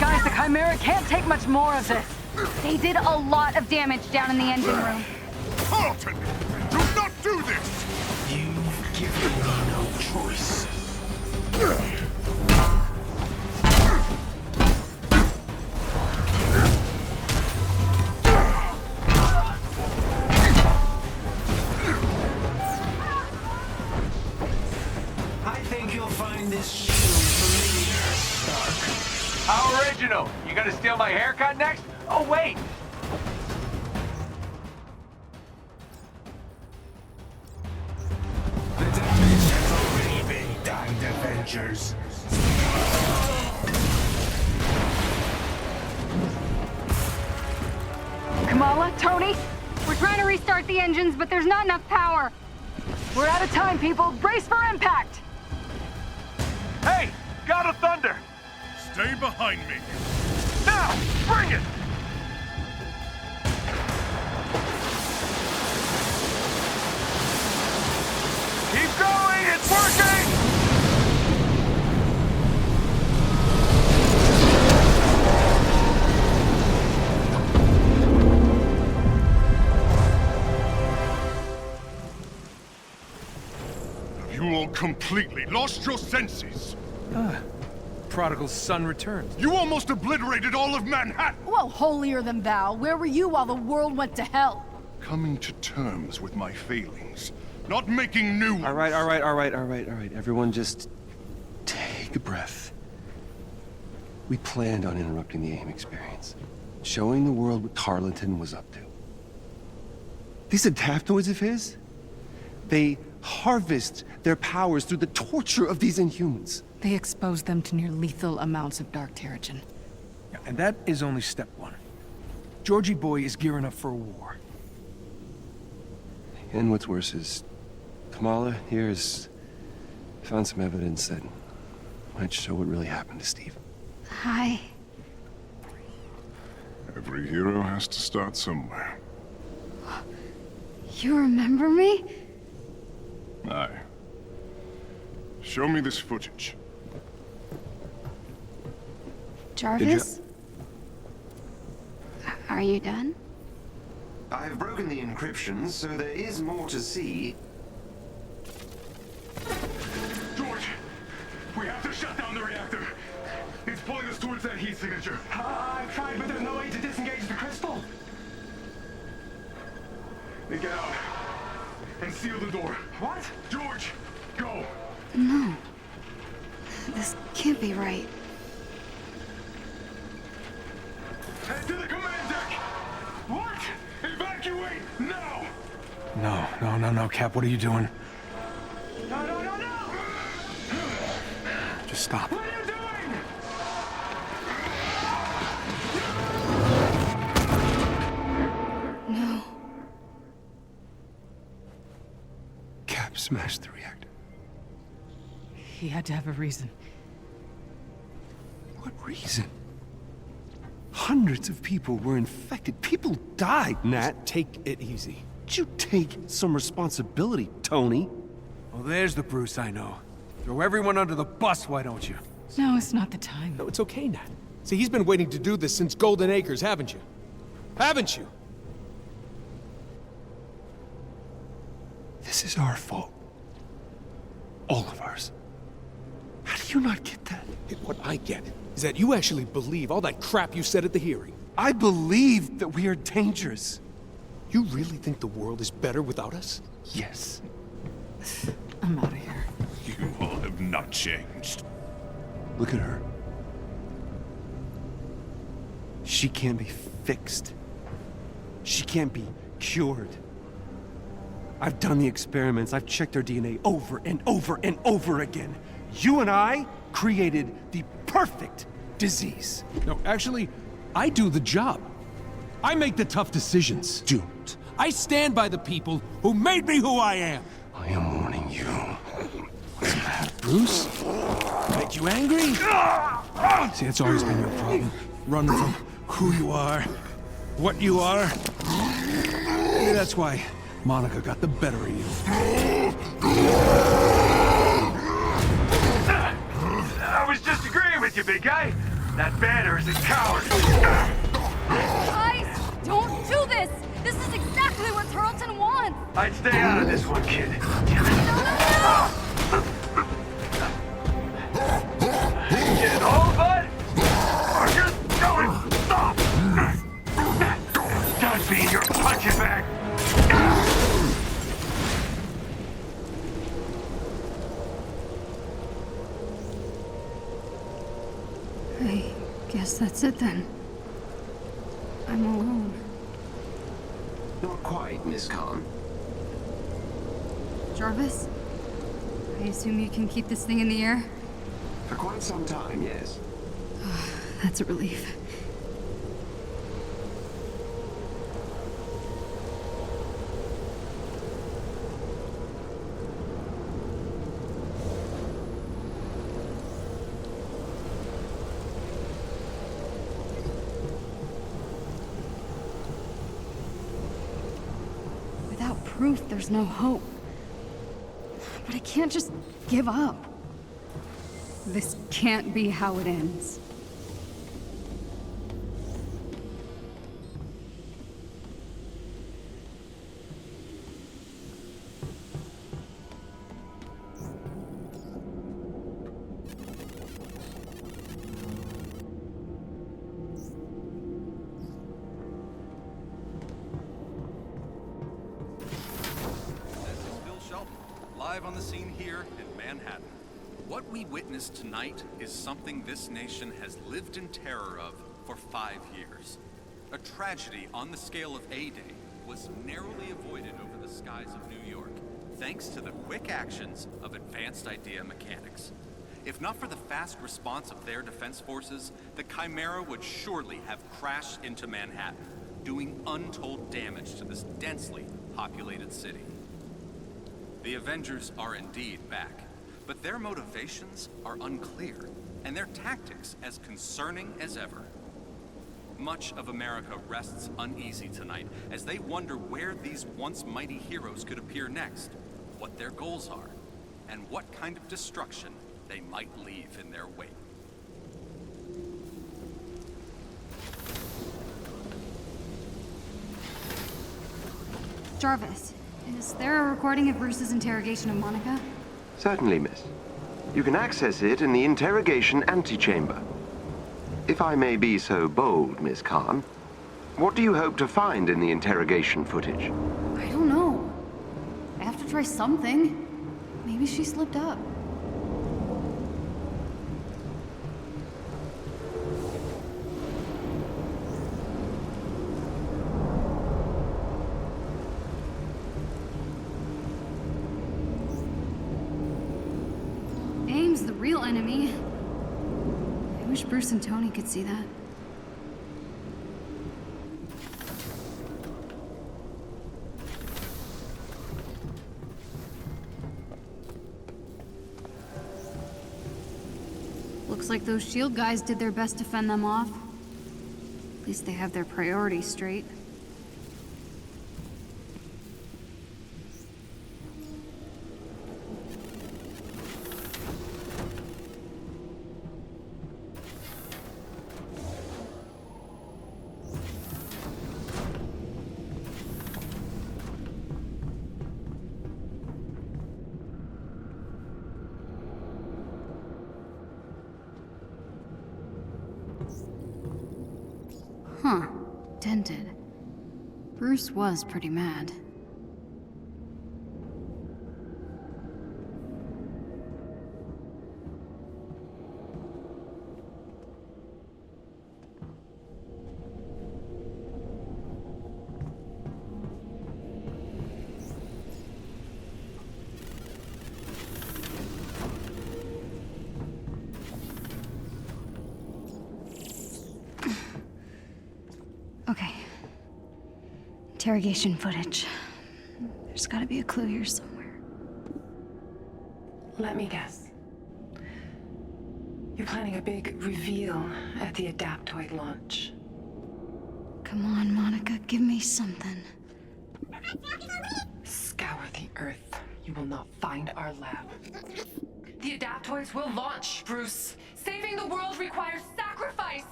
Guys, the Chimera can't take much more of this. They did a lot of damage down in the engine room. Tarleton, do not do this! You've given me no choice. I think you'll find this shield familiar, Stark. How original. You gonna steal my haircut next? Oh, wait. The damage has already been done, Avengers. Kamala, Tony, We're trying to restart the engines, but there's not enough power. we're out of time, people. Brace for impact. Hey, got a thunder. Stay behind me. Now, bring it. Keep going, it's working! Have you all completely lost your senses? Prodigal son returns. You almost obliterated all of Manhattan! Well, holier than thou. Where were you while the world went to hell? Coming to terms with my failings, not making new ones. All right. Everyone just take a breath. We planned on interrupting the AIM experience, showing the world what Tarleton was up to. These adaptoids of his, they harvest their powers through the torture of these Inhumans. They exposed them to near lethal amounts of dark terrigen. Yeah, and that is only step one. Georgie boy is gearing up for a war. And what's worse is, Kamala here has found some evidence that might show what really happened to Steve. Hi. Every hero has to start somewhere. You remember me? Aye. Show me this footage. Jarvis? Are you done? I've broken the encryption, so there is more to see. George, we have to shut down the reactor. It's pulling us towards that heat signature. I've tried, but there's no way to disengage the crystal. Then get out and seal the door. What? George, go. No. This can't be right. Head to the command deck. What? Evacuate now. No, Cap, what are you doing? No. Just stop. What are you doing? No. Cap smashed the reactor. He had to have a reason. What reason? Hundreds of people were infected. People died, Nat. Take it easy. Would you take some responsibility, Tony? Well, there's the Bruce I know. Throw everyone under the bus, why don't you? No, it's not the time. No, it's okay, Nat. See, he's been waiting to do this since Golden Acres, haven't you? Haven't you? This is our fault. All of ours. How do you not get that? What I get is that you actually believe all that crap you said at the hearing. I believe that we are dangerous. You really think the world is better without us? Yes. I'm out of here. You all have not changed. Look at her. She can't be fixed. She can't be cured. I've done the experiments. I've checked her DNA over and over and over again. You and I created the perfect disease. No, actually, I do the job. I make the tough decisions. Don't. I stand by the people who made me who I am. I am warning you. What's the matter, Bruce? Make you angry? See, that's always been your problem. Running from who you are, what you are. Maybe that's why Monica got the better of you. I was just agreeing with you, big guy. That banner is a coward. Guys, don't do this! This is exactly what Tarleton wants! I'd stay out of this one, kid. Getting home, bud? Or just going stop? Done being your punching bag. I guess that's it then. I'm alone. Not quite, Miss Khan. Jarvis? I assume you can keep this thing in the air? For quite some time, yes. That's a relief. Without proof, there's no hope. But I can't just give up. This can't be how it ends. Live on the scene here in Manhattan. What we witnessed tonight is something this nation has lived in terror of for 5 years. A tragedy on the scale of A-Day was narrowly avoided over the skies of New York, thanks to the quick actions of advanced idea mechanics. If not for the fast response of their defense forces, the Chimera would surely have crashed into Manhattan, doing untold damage to this densely populated city. The Avengers are indeed back, but their motivations are unclear, and their tactics as concerning as ever. Much of America rests uneasy tonight as they wonder where these once mighty heroes could appear next, what their goals are, and what kind of destruction they might leave in their wake. Jarvis, is there a recording of Bruce's interrogation of Monica? Certainly, miss. You can access it in the interrogation antechamber. If I may be so bold, Miss Khan, what do you hope to find in the interrogation footage? I don't know. I have to try something. Maybe she slipped up. Aim's the real enemy. I wish Bruce and Tony could see that. Looks like those SHIELD guys did their best to fend them off. At least they have their priorities straight. intended. Bruce was pretty mad. Okay. Interrogation footage. There's gotta be a clue here somewhere. Let me guess. You're planning a big reveal at the Adaptoid launch. Come on, Monica, give me something. Scour the Earth. You will not find our lab. The Adaptoids will launch, Bruce. Saving the world requires sacrifice.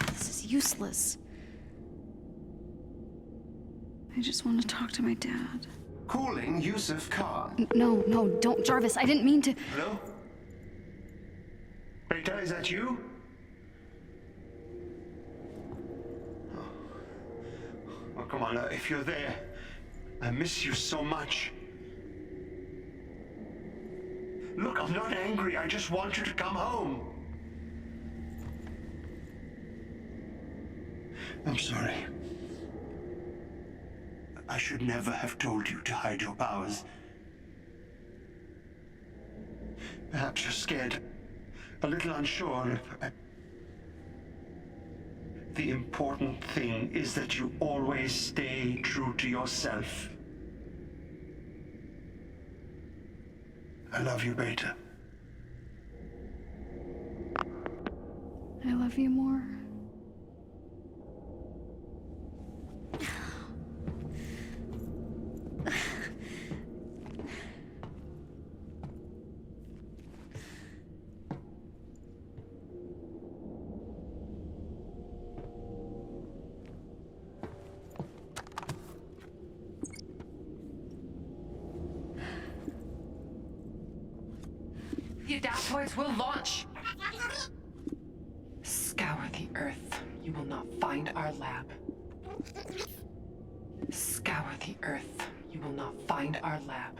This is useless. I just want to talk to my dad. Calling Yusuf Khan. No, don't, Jarvis. I didn't mean to. Hello? Beta, is that you? Oh, come on, if you're there, I miss you so much. Look, I'm not angry. I just want you to come home. I'm sorry. I should never have told you to hide your powers. Perhaps you're scared, a little unsure. The important thing is that you always stay true to yourself. I love you, Beta. I love you more. The Adaptoids will launch. Scour the Earth. You will not find our lab. Scour the Earth. You will not find our lab.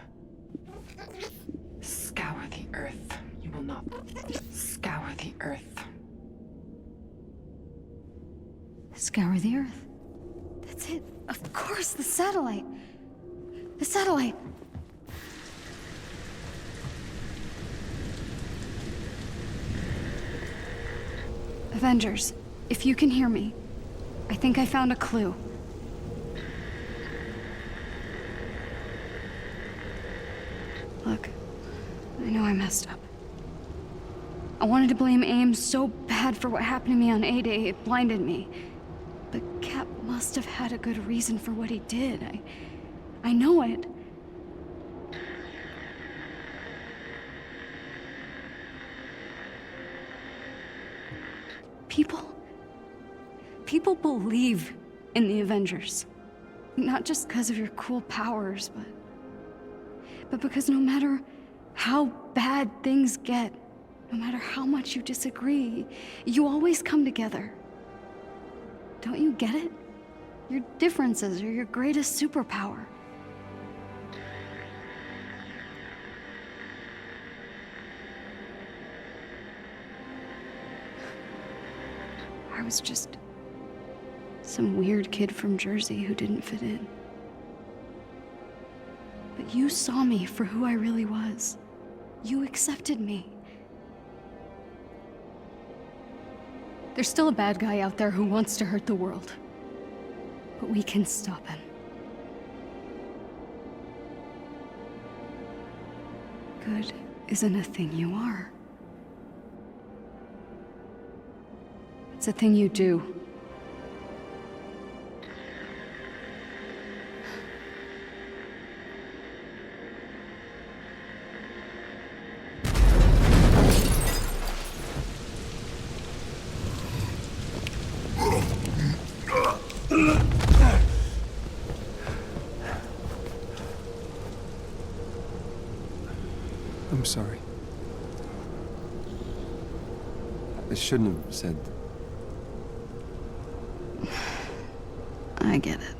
Scour the Earth. You will not. Scour the Earth. Scour the Earth. That's it. Of course, the satellite. The satellite. Avengers, if you can hear me, I think I found a clue. Look, I know I messed up. I wanted to blame AIM so bad for what happened to me on A-Day, it blinded me. But Cap must have had a good reason for what he did. I know it. People believe in the Avengers. Not just because of your cool powers, but because no matter how bad things get, no matter how much you disagree, you always come together. Don't you get it? Your differences are your greatest superpower. I was just some weird kid from Jersey who didn't fit in. But you saw me for who I really was. You accepted me. There's still a bad guy out there who wants to hurt the world. But we can stop him. Good isn't a thing you are. It's a thing you do. I'm sorry. I shouldn't have said... I get it.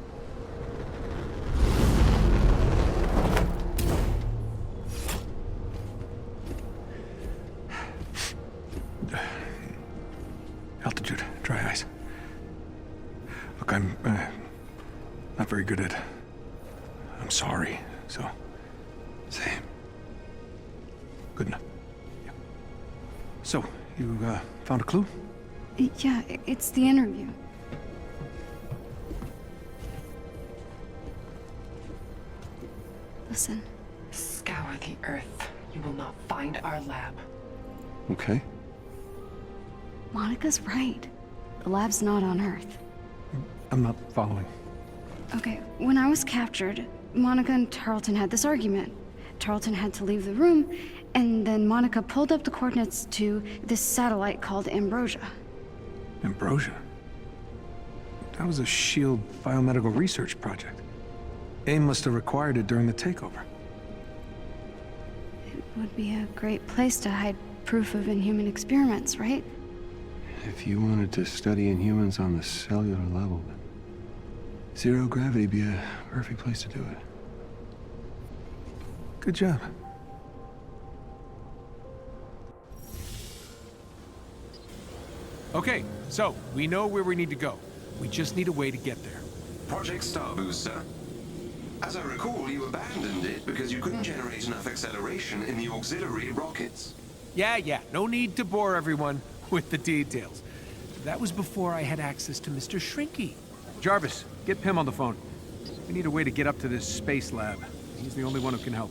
Altitude, dry ice. Look, I'm not very good at... I'm sorry, so... Same. Good enough. Yeah. So, you found a clue? Yeah, it's the interview. Listen. Scour the Earth. You will not find our lab. Okay. Monica's right. The lab's not on Earth. I'm not following. Okay, when I was captured, Monica and Tarleton had this argument. Tarleton had to leave the room, and then Monica pulled up the coordinates to this satellite called Ambrosia. Ambrosia? That was a SHIELD biomedical research project. AIM must have required it during the takeover. It would be a great place to hide proof of inhuman experiments, right? If you wanted to study Inhumans on the cellular level, zero gravity would be a perfect place to do it. Good job. Okay, so we know where we need to go. We just need a way to get there. Project Star Booster. As I recall, you abandoned it because you couldn't generate enough acceleration in the auxiliary rockets. Yeah, no need to bore everyone with the details. That was before I had access to Mr. Shrinky. Jarvis, get Pym on the phone. We need a way to get up to this space lab. He's the only one who can help.